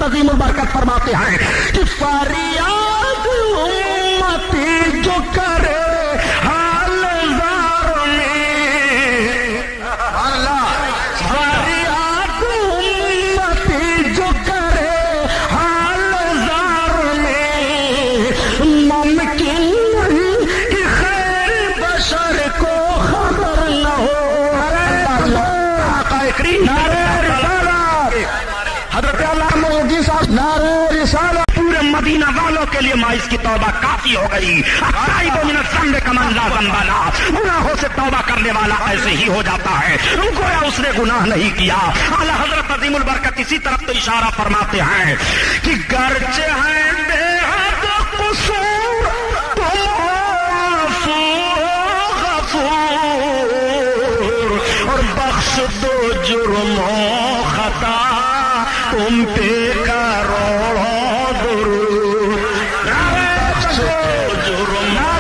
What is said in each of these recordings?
अजीम बरकत फरमाते हैं कि फरियाद उम्मती जो करे हाल ज़ार में, फरियाद उम्मती जो करे हाल ज़ार में, मुमकिन नहीं कि खैर बशर को खबर न हो। नारे रिसाला पूरे मदीना वालों के लिए माइस की तौबा काफी हो गई। गुनाहों से तौबा करने वाला ऐसे ही हो जाता है, गोया उसने गुनाह नहीं किया। आला हजरत अजीमुल बरकत इसी तरफ तो इशारा फरमाते हैं कि गर्चे हैं बेहद कसूर और बख्श दो जुर्मों खता तुम पे करोड़ों दुरूद, बख्श दो जुर्मों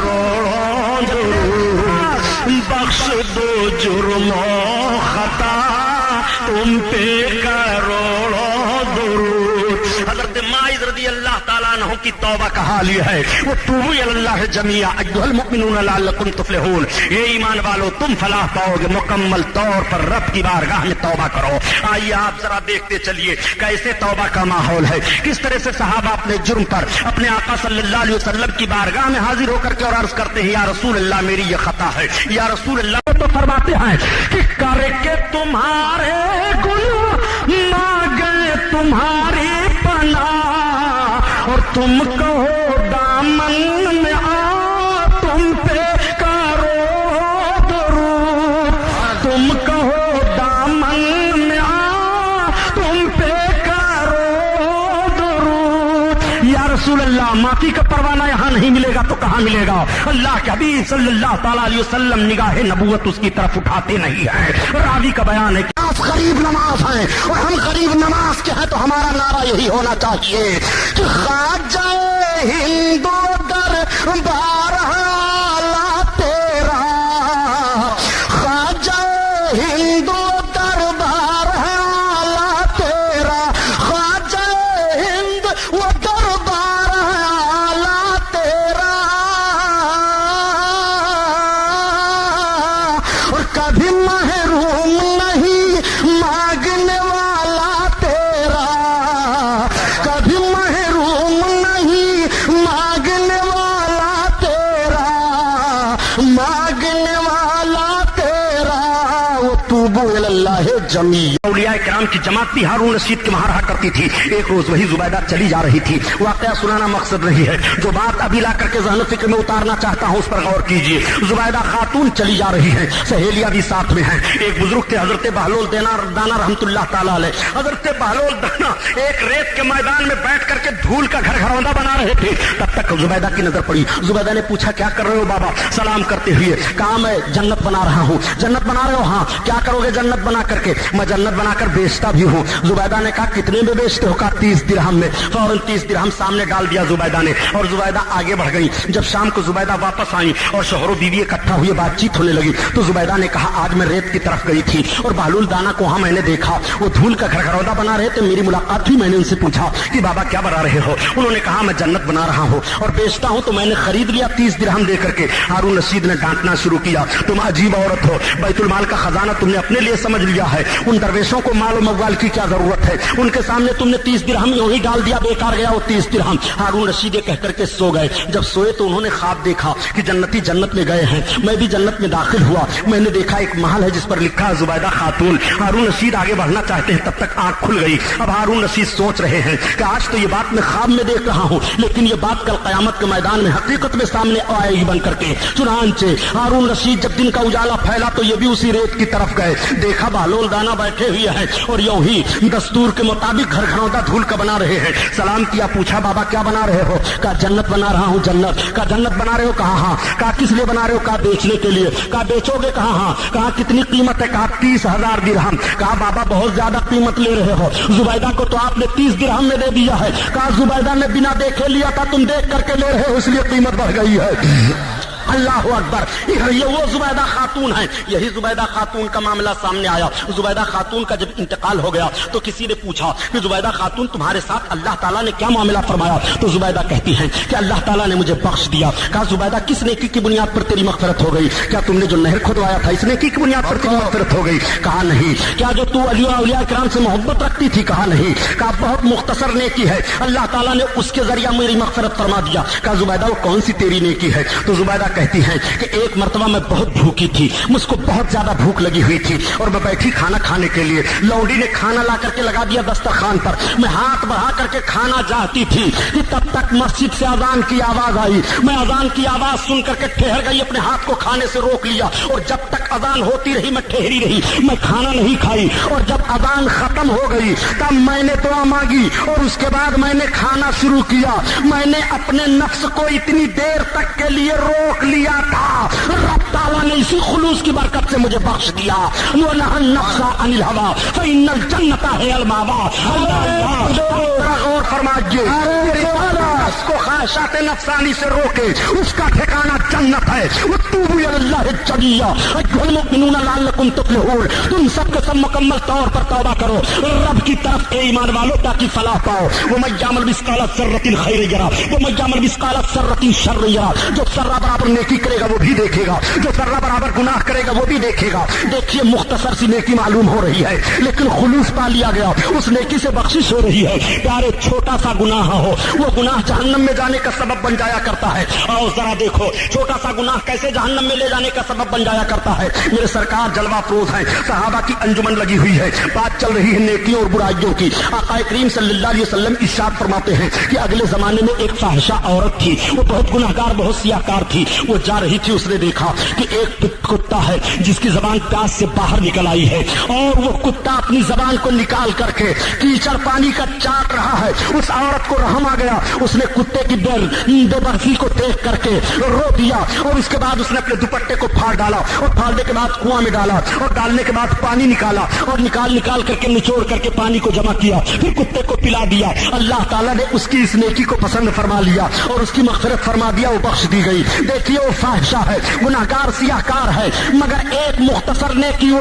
करोड़ों दुरूद, बख्श दो जुर्मों खता तुम पे करोड़ों दुरूद। हज़रत माइज़ रज़ी अल्लाह ताला अन्हु की तौबा का हाल ये है, वो तूबू इलल्लाह जमीआ अय्युहल मुमिनून लअल्लकुम तुफ्लिहून, ये ईमान वालों तुम फलाह पाओगे, मुकम्मल तौर पर रब की बारगाह में तौबा करो। आइए आप जरा देखते चलिए कैसे तौबा का माहौल है, किस तरह से सहाबा अपने जुर्म पर अपने आका सल्लल्लाहु अलैहि वसल्लम की बारगाह में हाजिर होकर के और अर्ज करते हैं, या रसूल अल्लाह मेरी ये खता है, या रसूल अल्लाह। तो फरमाते हैं कि करके तुम्हारे गुनाह मांगे तुम्हारी पनाह, और तुम कहो दामन में आ तुम पे करो दुरूद, तुम कहो दामन में आ तुम पे करो दुरूद। या रसूल अल्लाह माफी का परवाना यहाँ नहीं मिलेगा तो कहाँ मिलेगा? अल्लाह के हबीब सल्लल्लाहु अलैहि वसल्लम निगाहे नबूवत उसकी तरफ उठाते नहीं है। रावी का बयान है कि आप करीब नमाज हैं और हम करीब नमाज के हैं, तो हमारा नारा यही होना चाहिए कि ख्वाजा हिंदू दर बारहाला तेरा, ख्वाजा हिंदू दर बारहाला तेरा, ख्वाजा हिंद वो दर बारहाला तेरा, और कभी महरूम नहीं मांगने वाला तेरा, कभी महरूम नहीं मांगने वाला तेरा, मांगने वाला तेरा, वो तूबू इलल्लाह जमी। औलिया किराम की जमात भी हारून रशीद के वहां रहा करती थी। एक रोज वही जुबैदा चली जा रही थी। वाकया सुनाना मकसद नहीं है, जो बात अभी ला करके ज़हन फिक्र में उतारना चाहता हूं उस पर गौर कीजिए। जुबैदा खातून चली जा रही है, सहेलियां भी साथ में हैं। एक बुजुर्ग थे हजरत बहलोल दाना रहमतुल्लाह ताला अलैह। हजरत बहलोल दाना एक रेत के मैदान में बैठ करके धूल का घर घरौंदा बना रहे थे। तब तक जुबैदा की नजर पड़ी। जुबैदा ने पूछा क्या कर रहे हो बाबा? सलाम करते हुए कहा मैं जन्नत बना रहा हूँ। जन्नत बना रहे हो? हाँ। क्या करोगे जन्नत बना करके? मैं जन्नत बनाकर बेचता भी हूँ। जुबैदा ने कहा कितने में बेचते हो? कहा 30 दिरहम में। फौरन 30 दिरहम सामने डाल दिया जुबैदा ने, और जुबैदा आगे बढ़ गई। जब शाम को जुबैदा वापस आई और शोहरों बीवी इकट्ठा हुए बातचीत होने लगी, तो जुबैदा ने कहा आज मैं रेत की तरफ गई थी और बहलूल दाना को वहां मैंने देखा, वो धूल का घरघरौदा बना रहे थे। मेरी मुलाकात हुई, मैंने उनसे पूछा कि बाबा क्या बना रहे हो? उन्होंने कहा मैं जन्नत बना रहा हूँ और बेचता हूँ, तो मैंने खरीद लिया 30 दिरहम दे करके। हारून रशीद ने डांटना शुरू किया, तुम अजीब औरत हो, बैतुल माल का खजाना तुमने अपने लिए समझ लिया है, उन दरवेशों को माल मवाल की क्या जरूरत है? उनके सामने तुमने 30 दिरहम यूं ही डाल दिया, बेकार गया वो 30 दिरहम। हारून रशीद कह करके सो गए। जब सोए तो उन्होंने ख्वाब देखा कि जन्नती जन्नत में गए हैं। मैं भी जन्नत में दाखिल हुआ, मैंने देखा एक महल है जिस पर लिखा है जुबैदा खातून। हारून रशीद आगे बढ़ना चाहते हैं, तब तक आंख खुल गई। अब हारून रशीद सोच रहे हैं कि आज तो ये बात मैं ख्वाब में देख रहा हूँ, लेकिन ये बात कल कयामत के मैदान में हकीकत में सामने आएगी बन करके। चुनांचे हारून रशीद जब दिन का उजाला फैला तो ये भी उसी रेत की तरफ गए। देखा बहलोल दाना बैठे हुए हैं और यूं ही दस्तूर के मुताबिक घर घरौंदा धूल का बना रहे हैं। सलाम किया, पूछा बाबा क्या बना रहे हो? कहा जन्नत बना रहा हूँ। जन्नत? कहा जन्नत बना रहे हो? कहा हाँ। कहा किस लिए बना रहे हो? कहा बेचने के लिए। कहा बेचोगे? कहा हाँ। कहा कितनी कीमत है? कहा 30,000 दिरहम। कहा बाबा बहुत ज्यादा कीमत ले रहे हो, जुबैदा को तो आपने 30 दिरहम में दे दिया है। कहा जुबैदा ने बिना देखे लिया था, तुम देख करके ले रहे हो इसलिए कीमत बढ़ गई है। अल्लाह अकबर। ये वो जुबैदा खातून है, यही जुबैदा खातून का मामला सामने आया। जुबैदा खातून का जब इंतकाल हो गया तो किसी ने पूछा कि जुबैदा खातून तुम्हारे साथ अल्लाह ताला ने क्या मामला फरमाया? तो जुबैदा कहती हैं कि अल्लाह ताला ने मुझे बख्श दिया। कहा जुबैदा किस नेकी की बुनियाद पर तेरी मग़फ़िरत हो गई? क्या तुमने जो नहर खुदवाया था इस नेकी की बुनियाद पर तेरी मग़फ़िरत हो गई? कहा नहीं। क्या जो तू औलिया किराम से मोहब्बत रखती थी? कहा नहीं। कहा बहुत मुख्तसर नेकी है, अल्लाह ताला ने उसके जरिया मेरी मग़फ़िरत फरमा दिया। कहा जुबैदा वो कौन सी तेरी नेकी है? तो जुबैदा कहती हैं कि एक मरतबा मैं बहुत भूखी थी, मुझको बहुत ज्यादा भूख लगी हुई थी और मैं बैठी खाना खाने के लिए। लौंडी ने खाना ला करके लगा दिया दस्तरखान पर। मैं हाथ बढ़ा करके खाना चाहती थी कि तब तक मस्जिद से अजान की आवाज आई। मैं अजान की आवाज सुन करके ठहर गई, अपने हाथ को खाने से रोक लिया और जब तक अजान होती रही मैं ठहरी रही, मैं खाना नहीं खाई। और जब अजान खत्म हो गई तब मैंने दुआ मांगी और उसके बाद मैंने खाना शुरू किया। मैंने अपने नफ्स को इतनी देर तक के लिए रोक लिया था, रब ताला ने इसी खुलूस की बरकत से मुझे बख्श दिया। वो नहन नफ्सा अनिल हवा फ़इन्नल जन्नता हियल मावा। गौर फरमाइए, को ख्वाहिशात नफसानी से रोके उसका ठिकाना जन्नत है। वतूबू इलल्लाह जमीआ अय्युहल मुमिनून लअल्लकुम तुफ्लिहून। तुम सबके सब मुकम्मल तौर पर तौबा करो रब की तरफ ए ईमान वालों ताकि फलाह पाओ। वो मैं यामल मिस्काल ज़र्रतिन खैर यरा, वो मैं यामल मिस्काल ज़र्रतिन शर्र यरा। जो सर्रा बराबर नेकी करेगा वो भी देखेगा, जो सर्रा बराबर गुनाह करेगा वो भी देखेगा। देखिए मुख्तसर सी नेकी मालूम हो रही है लेकिन खुलूस पा लिया गया, उस नेकी से बख्शिश हो रही है। प्यारे छोटा सा गुनाह हो, वो गुनाह जहन्नम में जाने का सबब बन जाया करता है। और जरा देखो छोटा सा गुनाह कैसे जहन्नम में ले जाने का सबब बन जाया करता है। मेरे सरकार जलवा फरोज हैं, सहाबा की अंजुमन लगी हुई है, बात चल रही है नेकियों और बुराइयों की। आका करीम सल्लल्लाहु अलैहि वसल्लम इरशाद फरमाते हैं कि अगले जमाने में एक फाहिशा औरत थी, वो बहुत गुनाहगार बहुत सियाकार थी। वो जा रही थी, उसने देखा कि एक कुत्ता है जिसकी जबान प्यास से बाहर निकल आई है और वो कुत्ता अपनी जबान को निकाल करके कीचड़ पानी का चाट रहा है। उस औरत को रहम आ गया, उसने कुत्ते की बेबसी को देख करके रो दिया और उसके बाद उसने अपने दुपट्टे को फाड़ डाला और फाड़ने के बाद कुआं में डाला और डालने के बाद पानी निकाला और निकाल करके निचोड़ करके पानी को जमा किया, फिर कुत्ते को पिला दिया। अल्लाह ताला ने उसकी इस नेकी को पसंद फरमा लिया और उसकी मग़फ़िरत फरमा दिया, वो बख्श दी गई। देखिए वो फाहिशा है, गुनाहगार सियाकार है, मगर एक मुख्तसर नेकी वो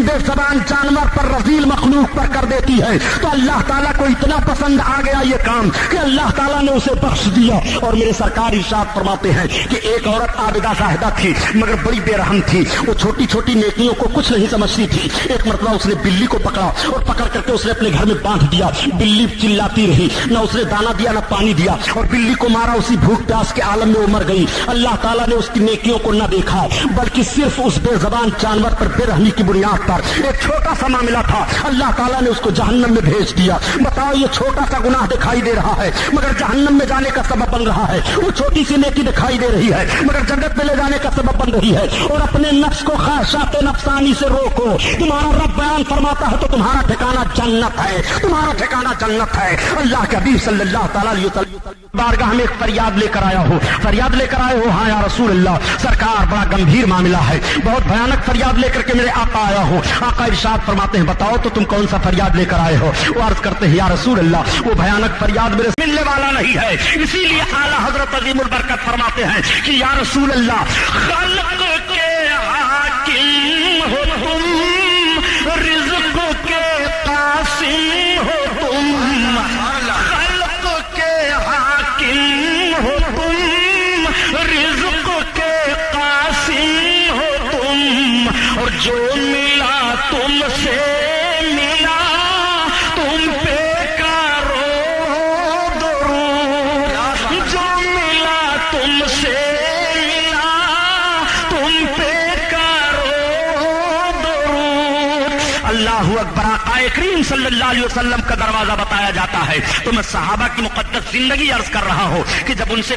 बेज़बान जानवर पर रज़ील मखलूक पर कर देती है तो अल्लाह ताला को इतना पसंद आ गया ये काम कि अल्लाह ताला ने उसे बख्श दिया। और मेरे सरकार इरशाद फरमाते हैं कि एक औरत आबिदा साहिदा थी मगर बड़ी बेरहम थी, वो छोटी छोटी नेकियों को कुछ नहीं समझती थी। एक मरतबा उसने बिल्ली को पकड़ा और पकड़ करके उसने अपने घर में बांध दिया। बिल्ली चिल्लाती रही, न उसने दाना दिया न पानी दिया और बिल्ली को मारा, उसी भूख प्यास के आलम में वो मर गई। अल्लाह ताला ने उसकी नेकियों को न देखा बल्कि सिर्फ उस बेज़बान जानवर पर बेरहमी की बुनियाद पर एक छोटा सा मामला था, अल्लाह ताला ने उसको जहन्नम में भेज दिया। बताओ ये छोटा सा गुनाह दिखाई दे रहा है मगर जहन्नम में जाने का सबब बन रहा है। वो छोटी सी नेकी दिखाई दे रही है मगर जन्नत में ले जाने का सबब बन रही है। और अपने नफ्स को ख्वाहिशात नफसानी से रोको। तुम्हारा रब बयान फरमाता है तो तुम्हारा ठिकाना जन्नत है, तुम्हारा ठिकाना जन्नत है। अल्लाह के हबीब सल्लल्लाहु अलैहि वसल्लम बारगाह में एक फरियाद लेकर आया हो, फरियाद लेकर आए हो। हाँ या रसूल अल्लाह, सरकार बड़ा गंभीर मामला है, बहुत भयानक फरियाद लेकर के मेरे आका आया हो। आका इरशाद फरमाते हैं बताओ तो तुम कौन सा फरियाद लेकर आए हो? वो अर्ज करते हैं या रसूल अल्लाह वो भयानक फरियाद मेरे मिलने वाला नहीं है, इसीलिए आला हजरत अज़ीमुल बरकत फरमाते हैं कि या रसूल अल्लाह खल्क़ के हाकिम हो तुम, रिज़्क़ के कासिम हो तुम, खल्क़ के हाकिम हो तुम, रिज़्क़ के कासिम हो तुम। और जो मिला तुमसे मिला तुम पे करो दुरूद, जो मिला तुमसे मिला तुम पे करो दुरूद। अल्लाहु अकबर। आका करीम सल्लल्लाहु अलैहि वसल्लम का दरवाजा बताया जाता है तो मैं सहाबा की मुक़द्दस जिंदगी अर्ज कर रहा हूं कि जब उनसे